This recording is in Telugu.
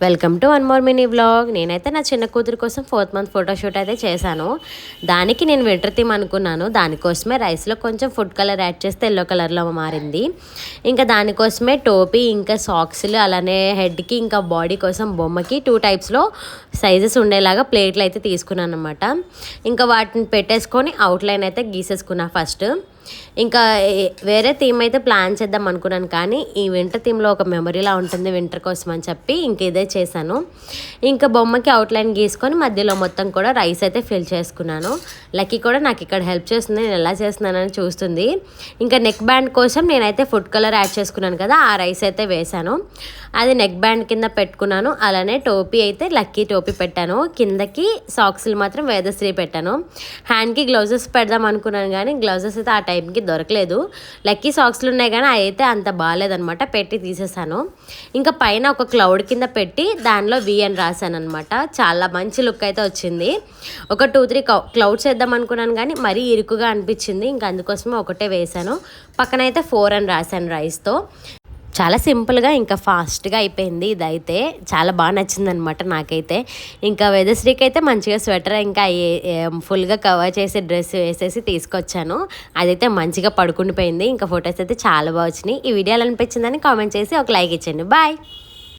Welcome to one more mini vlog. నేనైతే నా చిన్న కూతురు కోసం 4th మంత్ ఫోటోషూట్ అయితే చేశాను. దానికి నేను వింటర్ థీమ్ అనుకున్నాను. దానికోసమే రైస్లో కొంచెం ఫుడ్ కలర్ యాడ్ చేస్తే ఎల్లో కలర్లో మారింది. ఇంకా దానికోసమే టోపీ, ఇంకా సాక్స్లు, అలానే హెడ్కి, ఇంకా బాడీ కోసం బొమ్మకి 2 టైప్స్లో సైజెస్ ఉండేలాగా ప్లేట్లు అయితే తీసుకున్నాను అనమాట. ఇంకా వాటిని పెట్టేసుకొని అవుట్లైన్ అయితే గీసేసుకున్నా ఫస్ట్. ఇంకా వేరే థీమ్ అయితే ప్లాన్ చేద్దాం అనుకున్నాను, కానీ ఈ వింటర్ థీమ్లో ఒక మెమరీలా ఉంటుంది వింటర్ కోసం అని చెప్పి ఇంక ఇదే చేశాను. ఇంకా బొమ్మకి అవుట్లైన్ గీసుకొని మధ్యలో మొత్తం కూడా రైస్ అయితే ఫిల్ చేసుకున్నాను. లక్కీ కూడా నాకు ఇక్కడ హెల్ప్ చేస్తుంది, నేను ఎలా చేస్తున్నానని చూస్తుంది. ఇంకా నెక్ బ్యాండ్ కోసం నేనైతే ఫుడ్ కలర్ యాడ్ చేసుకున్నాను కదా, ఆ రైస్ అయితే వేశాను. అది నెక్ బ్యాండ్ కింద పెట్టుకున్నాను. అలానే టోపీ అయితే లక్కీ టోపీ పెట్టాను, కిందకి సాక్స్లు మాత్రం వేదశ్రీ పెట్టాను. హ్యాండ్కి గ్లౌజెస్ పెడదాం అనుకున్నాను, కానీ గ్లౌజెస్ అయితే ఆ టైంకి దొరకలేదు. లక్కీ సాక్స్లు ఉన్నాయి కానీ అవి అయితే అంత బాగాలేదనమాట, పెట్టి తీసేసాను. ఇంకా పైన ఒక క్లౌడ్ కింద పెట్టి దానిలో వి అని రాశాను అనమాట. చాలా మంచి లుక్ అయితే వచ్చింది. ఒక 2-3 క్లౌడ్స్ వేద్దాం అనుకున్నాను, కానీ మరీ ఇరుకుగా అనిపించింది. ఇంకా అందుకోసమే ఒకటే వేశాను. పక్కనైతే 4 అని రాశాను రైస్తో. చాలా సింపుల్గా ఇంకా ఫాస్ట్గా అయిపోయింది. ఇదైతే చాలా బాగా నచ్చిందనమాట నాకైతే. ఇంకా వేదశ్రీకి అయితే మంచిగా స్వెటర్ ఇంకా ఫుల్గా కవర్ చేసి డ్రెస్ వేసేసి తీసుకొచ్చాను. అదైతే మంచిగా పడుకుండిపోయింది. ఇంకా ఫొటోస్ అయితే చాలా బాగా వచ్చినాయి. ఈ వీడియో ఎలా అనిపించిందని కామెంట్ చేసి ఒక లైక్ ఇచ్చండి. బాయ్.